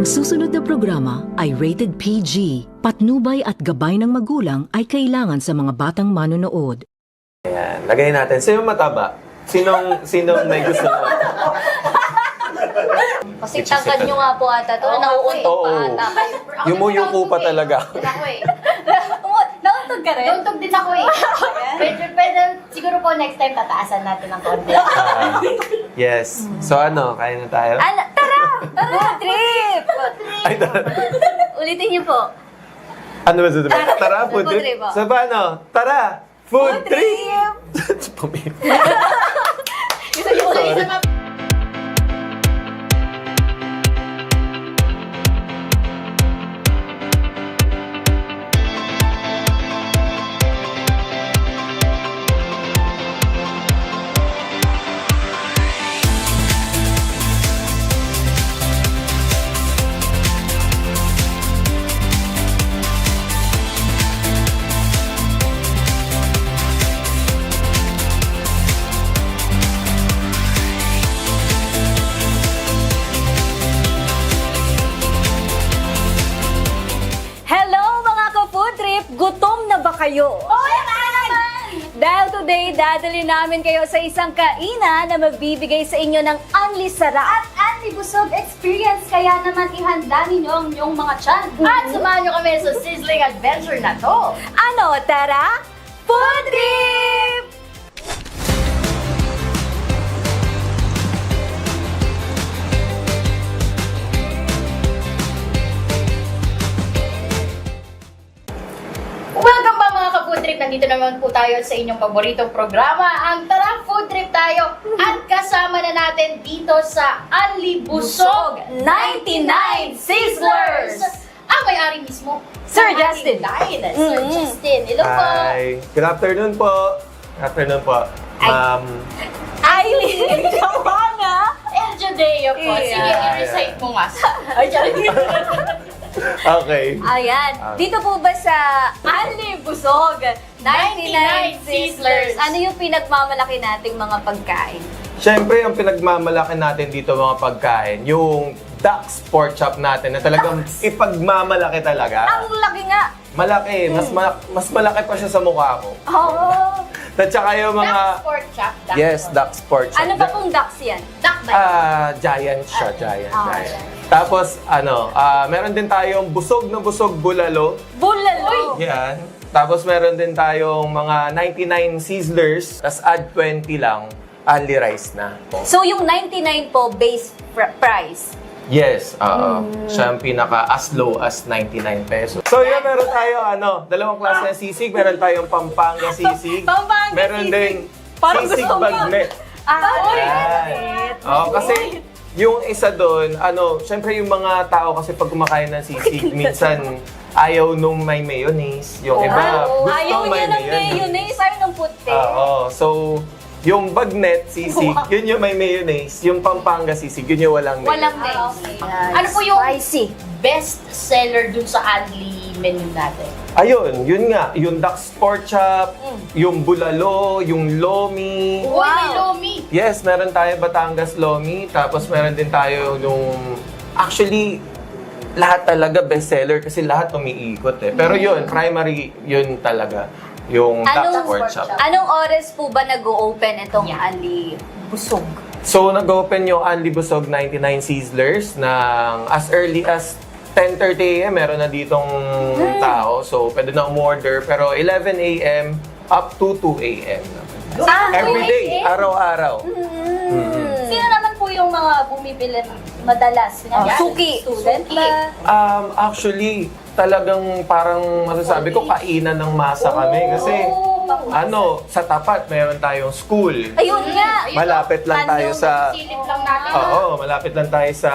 susunod na programa ay rated PG. Patnubay at gabay ng magulang ay kailangan sa mga batang manonood. Ayan, lagay natin. Sino mataba? Sinong may gusto mo? Kasi tangkad nyo nga po ata ito. Nauuntog pa ata kayo. Yumuyuko pa talaga. Ako eh. Nauntog ka rin? Nauuntog din ako eh. Pwede, siguro po next time tataasan natin ng konti. Yes. So ano, kaya na tayo? Tara! Food trip! Ay, tara. Ulitin niyo po. Ano ba sasabihin? Tara, food Food trip. trip, oh. So paano? Tara, food trip! Gusto niyo ulit? Gutom na ba kayo? Oo naman! Dahil today, dadali namin kayo sa isang kainan na magbibigay sa inyo ng unli sarap At Anli Busog Experience, kaya naman ihanda ninyo ang inyong mga tiyan. At samahan nyo kami sa sizzling adventure na to. Ano, tara? Food trip! Welcome ba mga ka-food trip? Nandito naman po tayo sa inyong paboritong programa, ang Tara Food Trip tayo. At kasama na natin dito sa Anli Busog 99 Sizzlers! Ang may-ari mismo, Sir ng ating Justin. line. Sir Justin, hello po. Hi. Good afternoon po. Good afternoon po. Ma'am. Eileen Joanna! El Judeo po. Sige, Yeah. i-recite mo nga. Ay, Okay. Ayan. Dito po ba sa Anli Busog 99 Sizzlers? Ano yung pinagmamalaki nating mga pagkain? Siyempre, ang pinagmamalaki natin dito mga pagkain, yung Duck's Pork Chop natin na talagang ipagmamalaki talaga. Ang laki nga! Malaki. Mas malaki pa siya sa mukha ko. Oo. At saka yung mga... Duck's pork chop. Yes, Duck's Pork Chop. Ano ba pong ducks yan? Duck ba yun? Giant siya, giant. giant. Tapos, meron din tayong busog na busog bulalo. Bulalo! Yan. Tapos meron din tayong mga 99 sizzlers. Tapos add 20 lang, only rice na. So yung 99 po, base price. Yes, siya ang pinaka as low as 99 pesos. So yun, meron tayo dalawang klase ng sisig. Meron tayong Pampanga sisig. Pampanga meron sisig. ding Parang sisig gusto ko. bagnet. Yan. Kasi yung isa doon, syempre yung mga tao kasi pag kumakain ng sisig, minsan ayaw nung may mayonnaise. Yung iba, gusto Ayaw may niya ng mayonnaise, ayaw ng puti. Oo. So, yung bagnet sisig, yun yung may mayonnaise. Yung Pampanga sisig, yun yung walang mayonnaise. Walang mayonnaise. Ano po yung Spicy. best seller dun sa Anli menu natin? Ayun, yun nga. Yung Duck's Pork Chop, yung bulalo, yung lomi. Uy, may lomi! Yes, meron tayo Batangas lomi. Tapos meron din tayo yung... Actually, lahat talaga best seller kasi lahat umiikot eh. Pero yun, primary yun talaga. Yung Duck's Pork Chop. Anong oras po ba nag-o-open itong Anli Busog? So, nag-open yung Anli Busog 99 Sizzlers ng as early as 10:30 a.m. Meron na ditong tao. So, pwede na umorder. Pero 11 a.m. up to 2 a.m. Every day, araw-araw. Sino naman po yung mga bumibili madalas? Suki. Student ba? Actually, talagang parang masasabi ko, kainan ng masa kami. Kasi, sa tapat, meron tayong school. Ayun nga! Malapit lang tayo sa... Silip lang natin. Oo, malapit lang tayo sa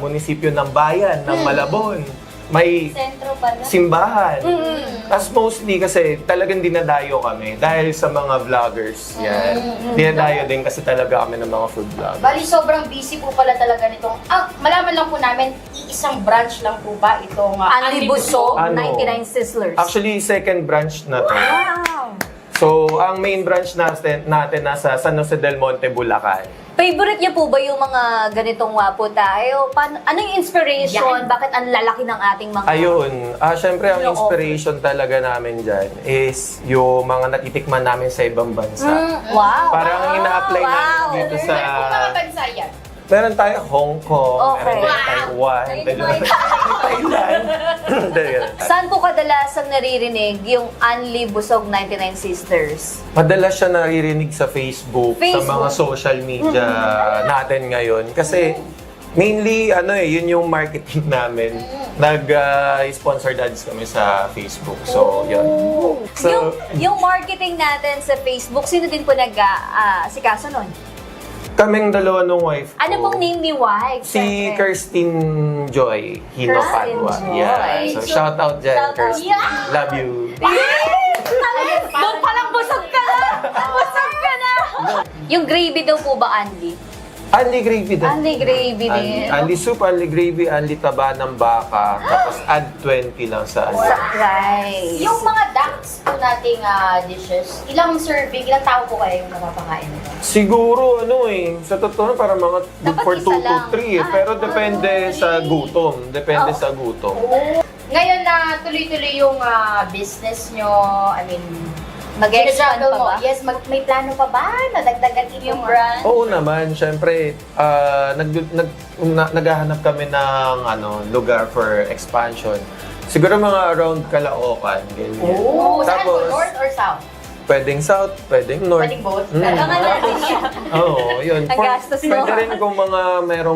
munisipyo ng bayan, ng Malabon. May Sentro pala. simbahan. As mostly kasi talagang dinadayo kami dahil sa mga vloggers. Yan. Dinadayo din kasi talaga kami ng mga food vloggers. Bali, sobrang busy po pala talaga nitong... malaman lang po namin, iisang branch lang po ba itong Anli Busog, Ano? 99 Sizzlers. Actually, second branch na to. Wow! So, ang main branch natin nasa San Jose del Monte, Bulacan. Favorite niyo po ba yung mga ganitong wapo tayo? Ano yung inspiration? Bakit ang lalaki ng ating mga... Ayun, syempre ang Yung inspiration talaga namin dyan is yung mga natitikman namin sa ibang bansa. Wow! Parang ina-apply namin dito sa... Kung mga bansa yan. Meron tayo Hong Kong, Okay. meron tayo Taiwan, Thailand. Saan po kadalasang naririnig yung Unli Busog 99 Sisters? Madalas siya naririnig sa Facebook, sa Facebook. mga social media natin ngayon. Kasi mainly, yun yung marketing namin. Nag-sponsored ads kami sa Facebook. So, yun. So, yung marketing natin sa Facebook, sino din po nag-sikaso nun? kaming dalawa nung wife ko. Ano pong name ni wife? Si Siyempre. Kirstine Joy Hino Kirstine Padua. Joy. Yeah. So, shout out dyan, Shout out. Kirstine. Yeah. Love you. Yes! Doon palang busog ka na! Busog ka na! Yung gravy daw po ba, Andy? Anli gravy din. Andy gravy din. Anli soup, anli gravy, anli taba ng baka. Tapos add 20 lang sa anli. Sa rice. Yung mga ducks po nating dishes, ilang serving, ilang tao po kayo yung napapakain nito? Siguro, sa totoo, para mga good Dapat for isa 2 to lang. 3. Pero depende sa gutom. Depende sa gutom. Ngayon na tuloy-tuloy yung business nyo, I mean, Mag-expand sinajuggle pa mo. ba? Yes, may plano pa ba na dagdagan Yung brand? Oo naman, syempre, naghahanap kami ng lugar for expansion. Siguro mga around Caloocan, ganyan. Oh, saan po? Tapos, North or South? pwedeng south, pwedeng north. Pwedeng both? Kailangan natin siya. Oo, yun. Ang gastos mo. Pwede rin kung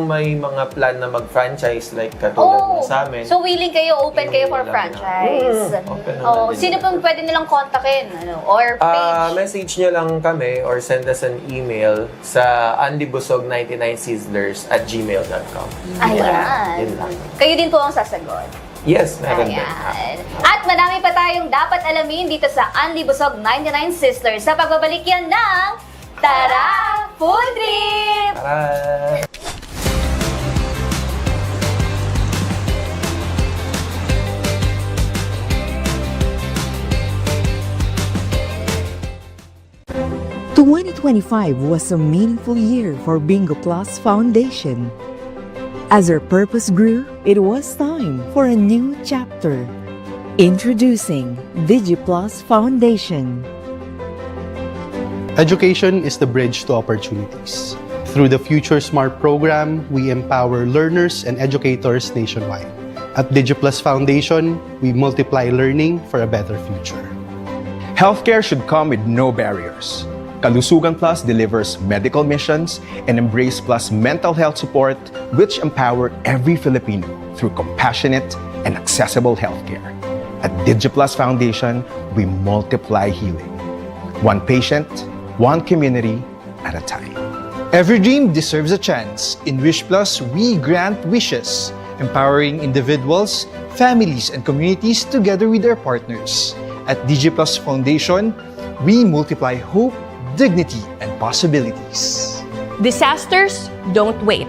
may mga plan na mag-franchise like katulad ng sa amin. So willing kayo, open kayo for Yung franchise. open naman Oh, din sino yun. pong pwede nilang kontakin? Or page? Message nyo lang kami or send us an email sa anlibusog99sizzlers@gmail.com. Ayan. Yun lang. Kayo din po ang sasagot. Yes, meron din. Ayan. At marami pa tayong dapat alamin dito sa Unli Busog 99 Sisters sa pagbabalik yan ng Tara Food Trip! Tara! The 2025 was a meaningful year for Bingo Plus Foundation. As our purpose grew, it was time for a new chapter. Introducing DigiPlus Foundation. Education is the bridge to opportunities. Through the Future Smart program, we empower learners and educators nationwide. At DigiPlus Foundation, we multiply learning for a better future. Healthcare should come with no barriers. Kalusugan Plus delivers medical missions and Embrace Plus mental health support which empower every Filipino through compassionate and accessible healthcare. At DigiPlus Foundation, we multiply healing. One patient, one community at a time. Every dream deserves a chance. In Wish Plus, we grant wishes, empowering individuals, families, and communities together with their partners. At DigiPlus Foundation, we multiply hope, dignity, and possibilities. Disasters don't wait.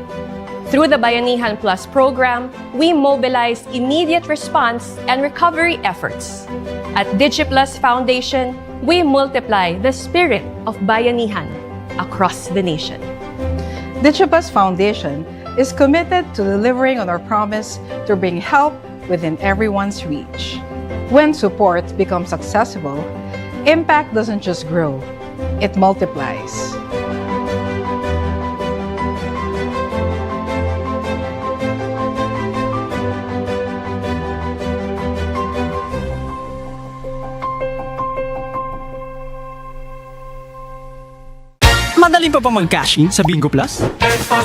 Through the Bayanihan Plus program, we mobilize immediate response and recovery efforts. At DigiPlus Foundation, we multiply the spirit of Bayanihan across the nation. DigiPlus Foundation is committed to delivering on our promise to bring help within everyone's reach. When support becomes accessible, impact doesn't just grow, it multiplies. Madaling pa ba mag-cash in sa Bingo Plus?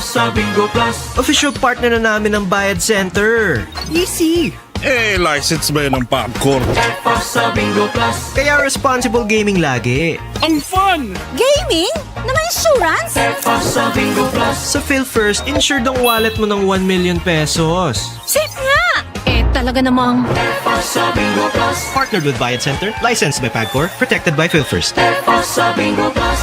Sa Bingo Plus, official partner na namin ng Bayad Center. Easy! License ba yun ng popcorn? Sa Bingo Plus, kaya responsible gaming lagi. Ang fun! Gaming? Na may insurance? Sa Bingo Plus, sa PhilFirst, insured ang wallet mo ng 1 million pesos. Safe nga! Talaga namang... Sa Bingo Plus, partnered with Bayad Center, licensed by PAGCOR, protected by PhilFirst. Sa Bingo Plus.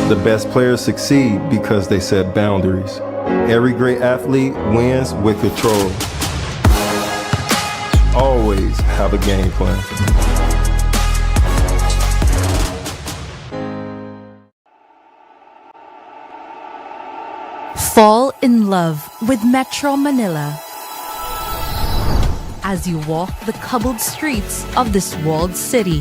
The best players succeed because they set boundaries. Every great athlete wins with control. Always have a game plan. in love with Metro Manila as you walk the cobbled streets of this walled city.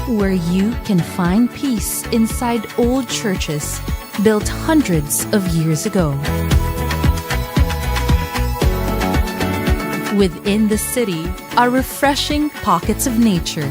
Where you can find peace inside old churches built hundreds of years ago. Within the city are refreshing pockets of nature.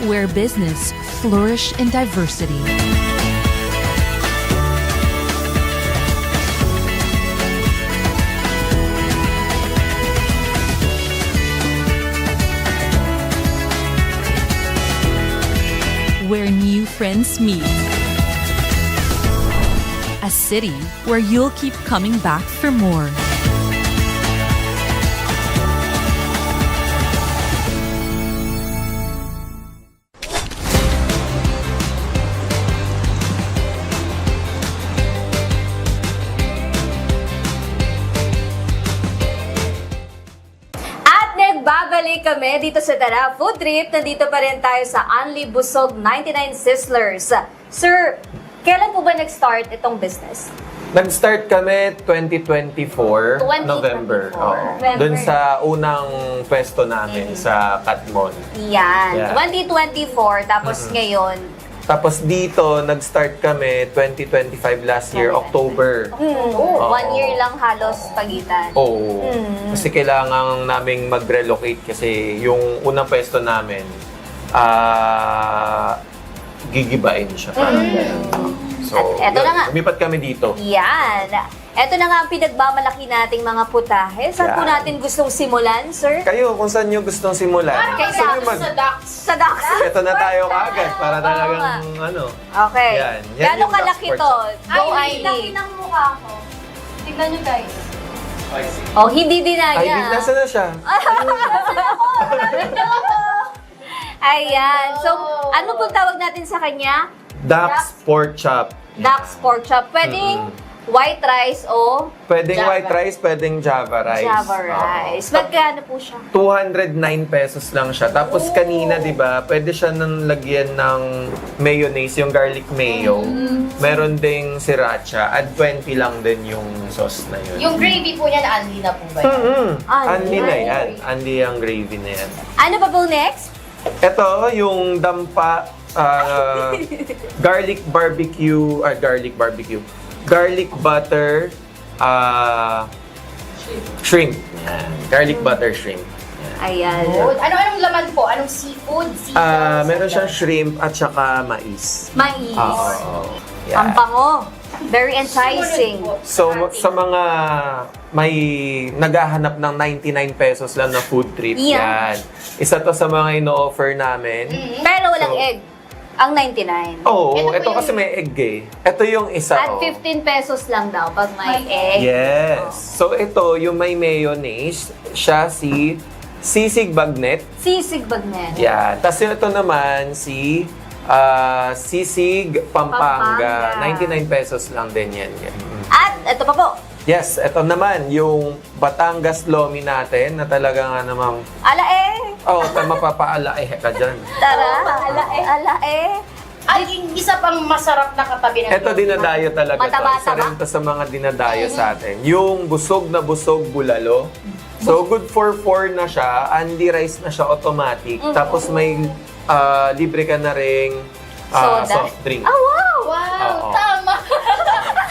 Where business flourish in diversity. Where new friends meet. A city where you'll keep coming back for more. Babalik kami dito sa Tara Food Trip. Nandito pa rin tayo sa Unli Busog 99 Sizzlers. Sir, kailan po ba nag-start itong business? Nag-start kami 2024, November. Oo. Doon sa unang pwesto namin sa Katmon. Yan. Yeah. 2024, tapos ngayon, Tapos dito, nag-start kami 2025 last year, October. 1 year lang halos pagitan. Oo. Kasi kailangan naming mag-relocate kasi yung unang pwesto namin, gigibain siya. So, At eto na nga. lumipat kami dito. Yan. Eto na nga ang pinagmamalaki nating mga putahe. Saan po Yan. natin gustong simulan, sir? Kayo, kung saan nyo gustong simulan? Kay Gusto nyo Ducks. Sa Ducks. Ito na tayo kaagad para talagang Okay. Yan. Yan Gano'ng yung Ducks kalaki Sports to? Ay, Go, laki Ailey. ng mukha ko. Tignan nyo guys. Oh, hindi dinaya. Ay, nasa na siya? Ayan. So, ano pong tawag natin sa kanya? Ducks Pork Chop. Ducks pork chop. Pwedeng white rice o Pwedeng Java. white rice, pwedeng Java rice. Java rice. Magkano po siya? 209 pesos lang siya. Tapos kanina, di ba, pwede siya nang lagyan ng mayonnaise, yung garlic mayo. Meron ding sriracha. At 20 lang din yung sauce na yun. Yung gravy po niya, Anli na po ba yun? Andy na yan. Andy ang gravy na yan. Ano pa po next? Ito, yung dampa, garlic butter, shrimp. Yan. Garlic butter shrimp. Ayan. Good. Ano-anong laman po? Anong seafood? Meron siyang shrimp at saka mais. Mais. Oo. Ang bango. Very enticing. So, sa mga may naghahanap ng 99 pesos lang na food trip, yan. Isa to sa mga ino-offer namin. Pero walang egg. Ang 99. Oo, ito kasi may egg eh. Ito yung isa. At 15 pesos lang daw pag may egg. Yes. So, ito, yung may mayonnaise, siya si Sisig Bagnet. Sisig Bagnet. Yan. Tapos ito naman si Sisig Pampanga. 99 pesos lang din yan. At ito pa po. Yes, ito naman, yung Batangas Lomi natin na talaga nga namang Alae. mapapaalae ka dyan. Tara. Alae. Ay, yung isa pang masarap na katabi ng Ito dinadayo talaga to. Mataba-taba. Isa rin to sa mga dinadayo sa atin. Yung busog na busog bulalo. So, good for 4 na siya. Andy rice na siya automatic. Tapos may libre ka na ring soft drink. Oh, wow! Wow, Oo. tama.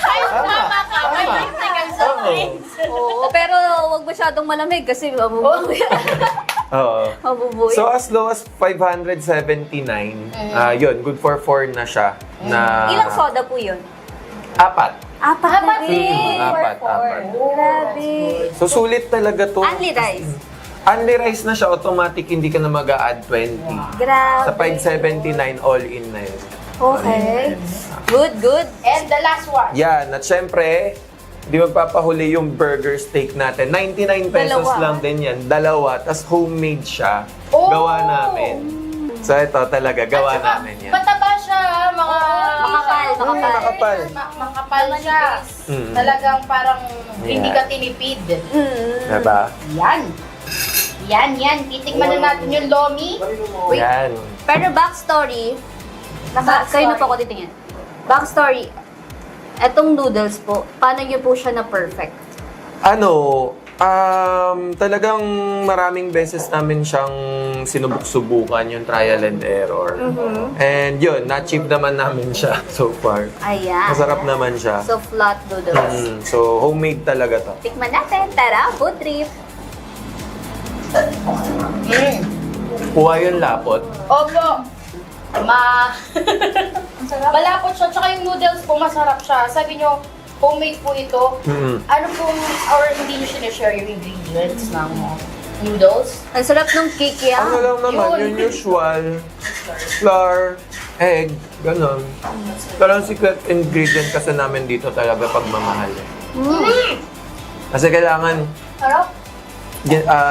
Ay, tama ka. May libre kang soft drinks. Oo, pero wag masyadong malamig kasi mabubuhay. Oo. Mabubuhay. So, as low as 579, yun, good for 4 na siya. Na Ilang soda po yun? 4. Apat na rin. Apat. Grabe. So, sulit talaga to. Only rice. Only rice na siya, automatic, hindi ka na mag-a-add 20. Grabe. Sa 579, all in na yun. Okay. Good, good. And the last one. Yan, at syempre, di magpapahuli yung burger steak natin. 99 pesos Dalawa. lang din yan. Dalawa, tas homemade siya. Oh! Gawa namin. So ito talaga, gawa At saka, namin yan. mataba siya, Makapal, makapal. Makapal. Makapal siya. Mm. Talagang parang hindi Yeah. ka tinipid. Diba? Yan. Yan. Titikman na natin yung lomi. Wait. Yan. Pero backstory, kayo na po ako titingin. Backstory, etong noodles po, paano nyo po siya na perfect? Talagang maraming beses namin siyang sinubuk-subukan yung trial and error. And yun, na-achieve naman namin siya so far. Ayan. Masarap naman siya. So, flat noodles. So, homemade talaga to. Tikman natin. Tara, food trip. Kuha yung lapot. Opo. Malapot siya. Tsaka yung noodles po, masarap siya. Sabi nyo, homemade po ito. Ano pong, or hindi nyo sinashare yung ingredients ng noodles? Ang sarap ng cake yan. Ano lang naman, yung usual. Flour, egg, ganon. Pero ang secret ingredient kasi namin dito talaga pagmamahal. Kasi kailangan Sarap.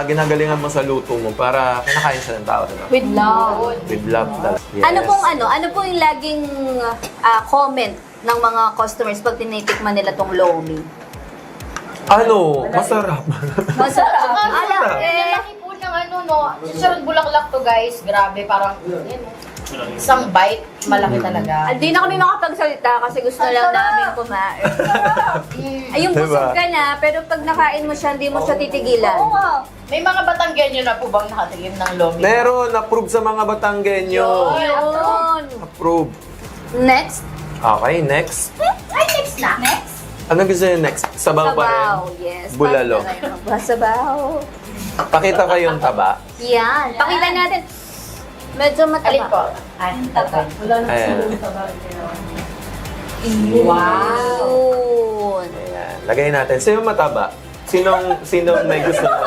ginagalingan mo sa luto mo para kinakain siya ng tao. Diba? With love. With love talaga. Yes. Ano pong yung laging comment ng mga customers pag tinitikman nila tong lomi? Masarap. Masarap. Lalaki po ng Chicharon bulaklak to guys. Grabe, parang isang bite, malaki talaga. Hindi na kami makapagsalita kasi gusto lang namin kumain. Ayun, busog ka na, pero pag nakain mo siya, hindi mo siya titigilan. May mga Batanggenyo na po bang nakatingin ng lomi? Meron, approve sa mga Batanggenyo. Yun. Approve. Next. Okay, next. Ay, next na. Next. Ano gusto niyo next? Sabaw pa rin? Yes. Bulalo. Sabaw. Pakita kayong taba. Yan. Pakita natin. Medyo mataba. Alin po? Taba. Ayan. Wow. Ayan. Lagay natin. Sino mataba? Sinong may gusto ng...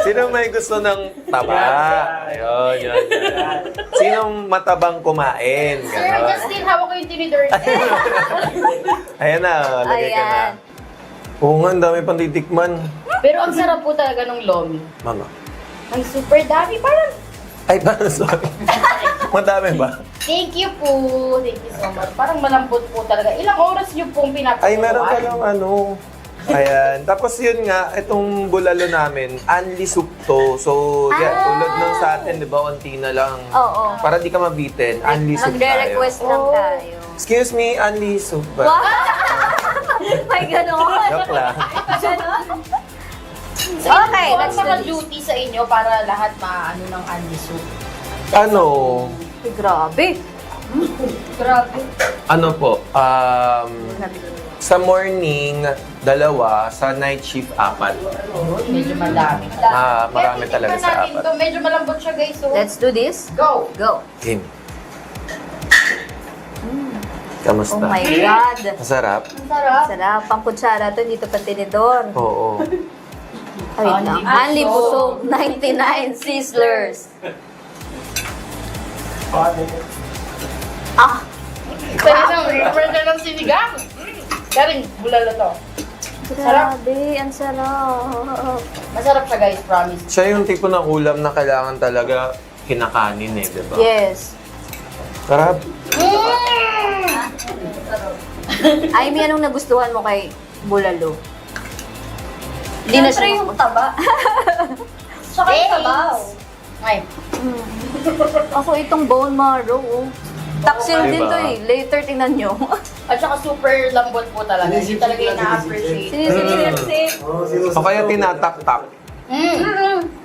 Sinong may gusto ng taba? Ayun, yun. Sinong matabang kumain? Sir, Ganon. Justin, hawak ko yung tinidor. Ayan na, lagay ka na. Oo nga, ang dami pang titikman. Pero ang sarap po talaga ng lomi. Mama. Ay, super dami. Parang, Ay, sorry. Madami ba? thank you po. Thank you so much. Parang malambot po talaga. Ilang oras niyo pong pinapagawa? Ay, meron ka lang Ayan. Tapos yun nga, itong bulalo namin, Anli soup to. So, yeah, tulad ng sa atin, di ba, onti na lang. Oo. Para di ka mabitin, Anli soup tayo. Magre-request lang tayo. Excuse me, Anli soup ba? Wow! May ganon. Joke lang. So, Okay, ano let's po ang mga do this. duty sa inyo para lahat maano ng Andy soup? Ay, grabe. Grabe. Ano po, sa morning, 2, sa night shift, 4. Medyo madami. Marami talaga sa natin 4. to. Medyo malambot siya guys. So, Let's do this. go! Go. Game. Kamusta? Oh my God. Masarap? Ang sarap. Sarap. Pang kutsara to, dito pa tinidor. Oo. Ay, wait lang. Anli Busog, 99 Sizzlers. Pwede ng sinigang. Galing, bulalo to. Grabe, ang sarap. Masarap siya guys, promise. Siya yung tipo ng ulam na kailangan talaga kinakanin di ba? Yes. Sarap. Ay, may anong nagustuhan mo kay Bulalo? Hindi na siya yung taba. Saka yung sabaw. Ay, Ako itong bone marrow. Oh. Taksil din Diba? to eh. Later, tingnan nyo. at saka super lambot po talaga. Hindi talaga yung na-appreciate. Sinisip. O kaya tinatak-tak.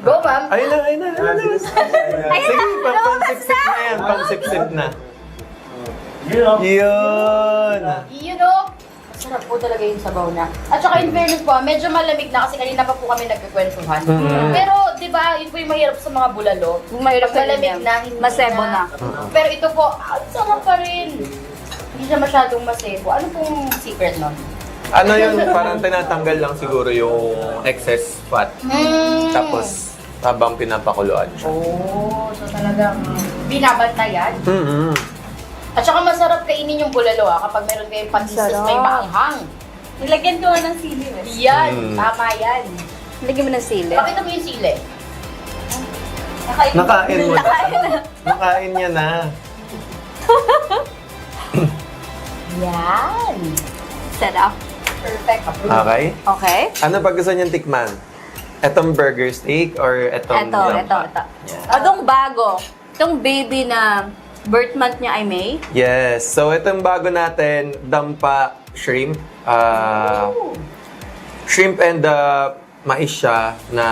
Go, ma'am. Ayun na. Sige, pang-sip-sip na yan. Pang-sip-sip na. Yun. You know, masarap po talaga yung sabaw na. At saka in fairness po, medyo malamig na kasi kanina pa po kami nagkikwentuhan. Pero, di ba, yun po yung mahirap sa mga bulalo. Mahirap Pag malamig na, hindi Masebo na. Pero ito po, ang sarap pa rin. Hindi siya masyadong masebo. Ano pong secret nun? Ano yun, parang tinatanggal lang siguro yung excess fat. Tapos, habang pinapakuluan siya. Oh, so talagang binabantayan. At saka masarap kainin yung bulalo kapag meron kayong patis tas may maanghang. Nilagyan ko nga ng sili. Yan, tama yan. Nilagyan mo ng sili. Pakita mo yung sili. Nakain mo na. Nakain niya na. Yan. Sarap. Perfect. Okay? Okay. Ano pa gusto niyang tikman? Etong burger steak or etong Ito. Adong bago. Itong baby na birth month niya ay May. Yes. So, itong bago natin, dampa shrimp. Shrimp and mais siya na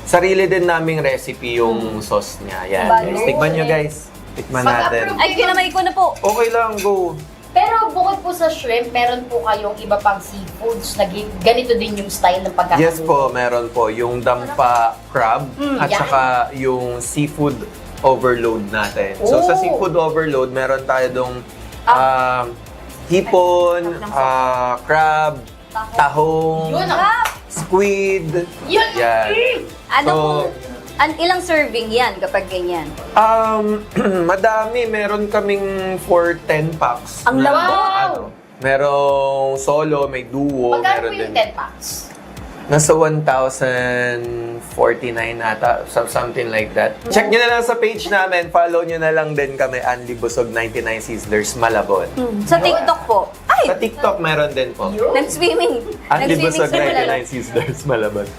sarili din naming recipe yung sauce niya. Yan, guys. Tikman nyo, guys. Tikman natin. Ay, kinamay ko na po. Okay lang, go. Pero bukod po sa shrimp, meron po kayong iba pang seafoods na ganito din yung style ng pagkakaluto. Yes po, meron po. Yung dampa crab at yan. saka yung seafood overload natin. So, sa seafood overload, meron tayo dong hipon, crab, tahong, Yun, squid. Yun! Yan. Ilang serving yan kapag ganyan? Madami. Meron kaming for 10 packs. Ang lambot! Wow! Merong solo, may duo. Magkano po meron yung din. 10 packs? Nasa 1,049 ata, something like that. Check nyo na lang sa page namin. Follow nyo na lang din kami, Anli Busog 99 Sizzlers, Malabon. Sa TikTok po. Ay! Sa TikTok, meron din po. Nag-swimming. Anli Nag-swimming Busog sa Malalo. 99 Sizzlers, Malabon.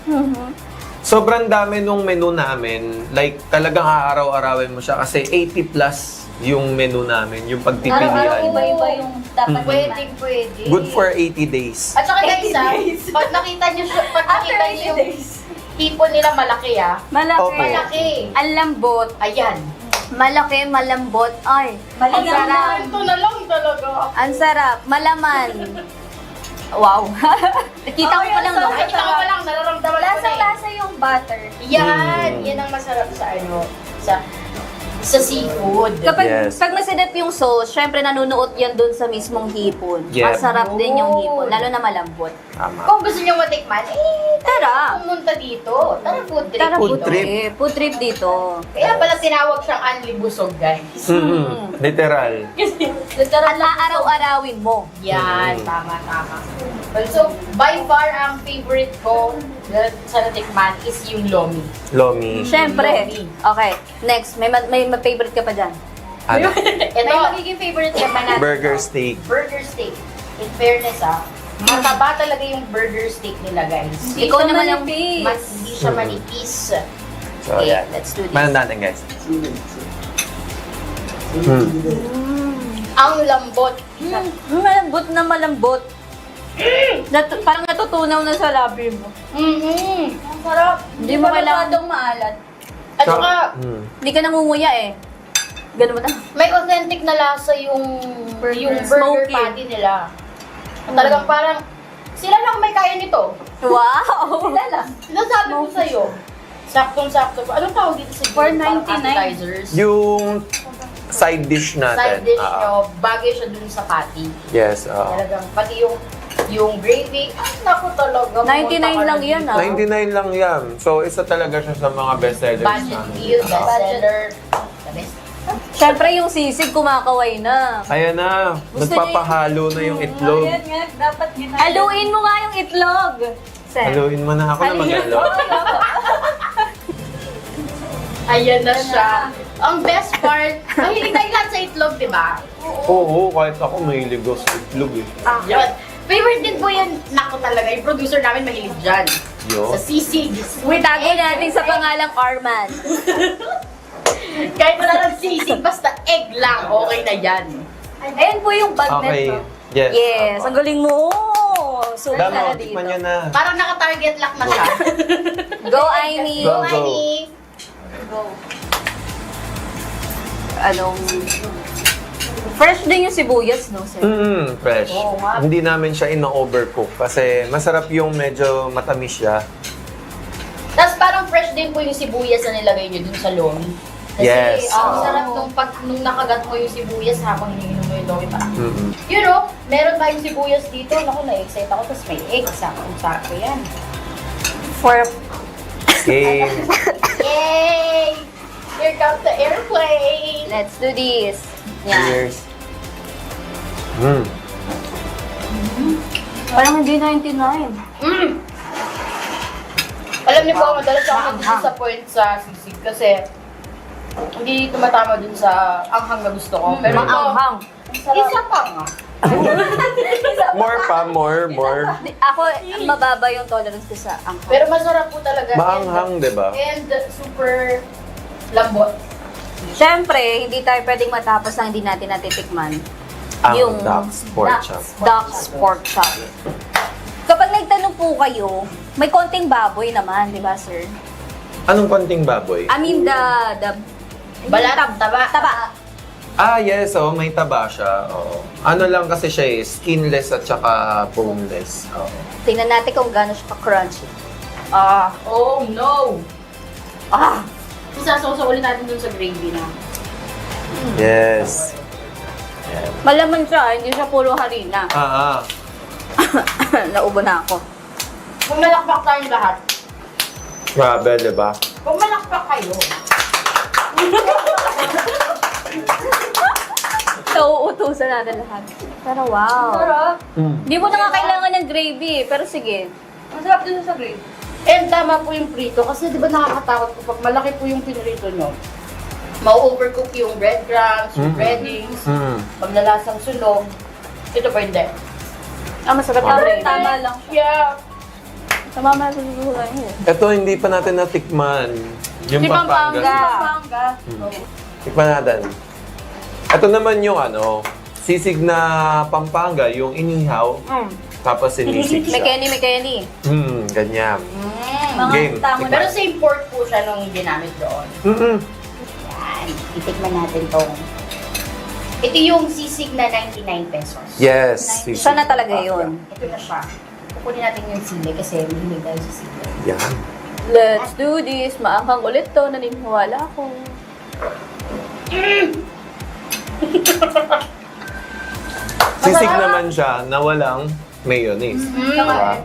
Sobrang dami nung menu namin. Like, talagang aaraw-arawin mo siya kasi 80 plus yung menu namin, yung pagpipilian. Iba-iba yung dapat. Pwede. Good for 80 days. At saka guys, pag nakita nyo yung hipon nila malaki Malaki. Opo. Malaki. Ang lambot. Ayan. Malaki, malambot. Ay, ang sarap. Ito na lang talaga. Ang sarap. Malaman. Wow. Nakita ko pa lang. Nakita ko pa lang, nararamdaman ko na Lasa yung butter. Yan. Yan ang masarap sa seafood. Kapag Yes. pag masidap yung sauce, syempre nanunuot yan dun sa mismong hipon. Yep. Masarap din yung hipon, lalo na malambot. Tama. Kung gusto nyo matikman, Tara! pumunta dito. Tara, food trip. Tara, Food trip. Food trip dito. Kaya pala tinawag siyang Anli Busog, guys. Literal. At aaraw-arawin mo. Yan, tama. Well, so, by far, ang favorite ko sa natikman is yung lomi. Lomi. Syempre. Lomi. Okay, next. May favorite ka pa dyan. Ano? Ito, magiging favorite naman natin. Burger steak. Burger steak. In fairness, mataba talaga yung burger steak nila, guys. Ikaw naman ang Hindi siya manipis. So, Okay, yeah. let's do this. Manan natin, guys. Ang lambot. Malambot na malambot. Parang natutunaw na sa labi mo. Ang sarap. Hindi mo kailangan maalat. At saka, Hindi ka nangunguya eh. Ganun ba? may authentic na lasa yung burger Smoky. patty nila. Talagang parang, sila lang may kaya nito. Wow! Sila lang. Sinasabi ko sa'yo. Saktong-sakto. Anong tawag dito sa $4.99. appetizers? Yung side dish natin. Side dish nyo, bagay siya dun sa patty. Yes. Talagang, pati yung gravy, naku talaga. 99 lang yan 99 lang yan. So, isa talaga siya sa mga bestsellers Budget namin. deal, bestseller. The best. Siyempre yung sisig kumakaway na. Ayan na. Nagpapahalo na yung itlog. dapat haluin mo nga yung itlog. Haluin mo na ako na mag-halo. Ayan na siya. Ang best part, mahilig tayo lahat sa itlog, di ba? Oo, kahit ako mahilig ako sa itlog eh. Yan. Favorite din po yan, nako talaga, yung producer namin mahilig dyan. Yo. Sa sisig. Tago natin sa pangalang Arman. Kahit wala ng sisig, basta egg lang, okay na yan. Ayan po yung bag Okay. net. Yes. Yes, ang galing mo. Super Damo, na dito. tikman nyo na. Parang naka-target lock na siya. Go, Aimee. Go, go. Honey. Anong... Fresh din yung sibuyas, no, sir? Fresh. Oo nga. Hindi namin siya ino-overcook kasi masarap yung medyo matamis siya. Tapos parang fresh din po yung sibuyas na nilagay nyo dun sa lomi. Kasi Yes. ang sarap nung nakagat mo yung sibuyas habang hinihinom mo yung lomi pa. Mm-mm. You know, meron tayong sibuyas dito. Naku, na-excite ako. Tapos may egg. Sakto yan. For... Okay. Yay! Here comes the airplane. Let's do this. Yan. Cheers. Parang hindi 99. Alam niyo po, madalas ako disappoint sa sisig kasi hindi tumatama dun sa anghang na gusto ko. Pero ito, Maanghang. isa pa nga. More. Ako, mababa yung tolerance ko sa anghang. Pero masarap po talaga. Maanghang, di ba? And super lambot. Siyempre, hindi tayo pwedeng matapos na hindi natin natitikman. Ang Doc's Pork Chop. Doc's Pork Chop. Kapag nagtanong po kayo, may konting baboy naman, di ba, sir? Anong konting baboy? I mean, the Balat, taba. Ah, yes. Oh, may taba siya. Oo. Ano lang kasi siya skinless at saka boneless. Oo. Tingnan natin kung gaano siya ka-crunchy. Oh no! Ah! Isasawsaw ulit natin dun sa gravy na. Yes. Malaman siya, hindi siya puro harina. Naubo na ako. Pumalakpak tayong lahat. Grabe, di ba? Pumalakpak kayo. So, uutusan natin lahat. Pero wow. Sarap. Hindi mo na nga kailangan ng gravy, pero sige. Masarap din sa gravy. And tama po yung prito kasi di ba nakakatakot kapag malaki po yung pinrito nyo. Ma-overcook yung breadcrumbs, yung breadings, maglalasang sunog. Ito po hindi. Masarap na rin. Tama lang. Yeah. Tama na siguro yun. Ito, hindi pa natin natikman. Yung Si Pampanga. Pampanga. Tikman natin. Ito naman yung sisig na Pampanga, yung inihaw. Tapos sinisig siya. May Kenny. Ganyan. Mga Game. tamo Pero na. same pork po siya nung ginamit doon. Yan. Itikman natin tong. Ito yung sisig na 99 pesos. Yes. sisig Siya na talaga Pampanga. yun. Ito na siya. Kukunin natin yung sili kasi mahilig tayo sa sili. Yan. Let's do this. Maanghang ulit to. Naniniwala ako. Sisig naman siya na walang mayonnaise. Diba?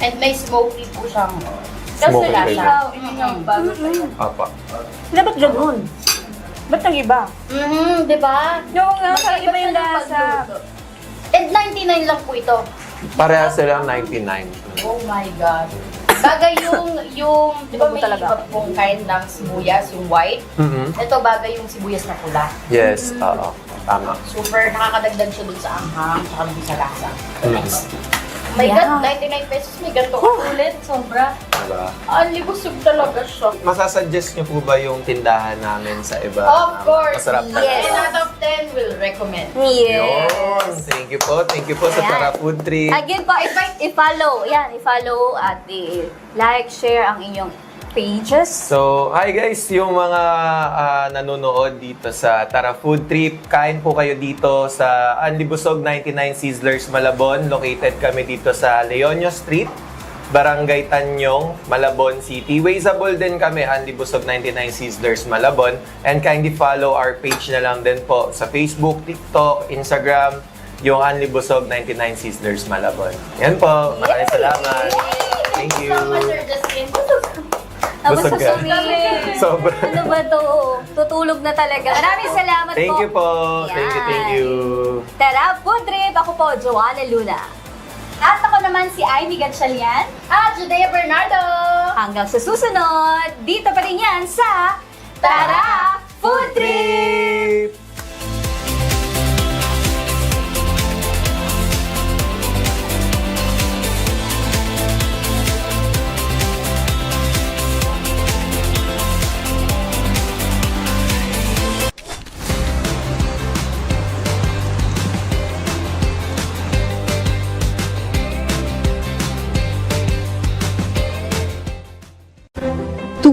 And may smoky po siyang Smoky lasa. Apa. Dapat ganun. Ba't nag-iba? Diba? Yung parang iba yung lasa. And 99 lang po ito. Pareha silang 99. Oh my God. Bagay yung di ba may Talaga. iba pong kind ng sibuyas, yung white. Ito bagay yung sibuyas na pula. Yes, oo. Tama. Super nakakadagdag siya dun sa anghang, tsaka dun sa lasa. Nice. Oh my Yeah. God, 99 pesos may ganito ulit. Sobra. Diba? Libusog talaga siya. Masasuggest niyo po ba yung tindahan namin sa iba? Of course. Masarap talaga. Yes. 10 out of 10 will recommend. Yes. Yun. Thank you po. Thank you po sa Ayan. Tara Food Trip. Again po, i-follow. Yan, i-follow at i-like, share ang inyong pages. So, hi guys, yung mga nanonood dito sa Tara Food Trip, kain po kayo dito sa Anli Busog 99 Sizzlers Malabon. Located kami dito sa Leonio Street, Barangay Tanyong, Malabon City. Wazeable din kami, Anli Busog 99 Sizzlers Malabon. And kindly follow our page na lang din po sa Facebook, TikTok, Instagram, yung Anli Busog 99 Sizzlers Malabon. Yan po, maraming salamat. Thank you. So much, Sir Justin. Busog ka. Sobra. Ano ba to? Tutulog na talaga. Maraming salamat po. Thank you po. Yan. Thank you. Tara, Food Trip. Ako po, Joanna Luna. At ako naman si Ivy Gatchalian. At Judea Bernardo. Hanggang sa susunod, dito pa rin yan sa Tara, Food Trip!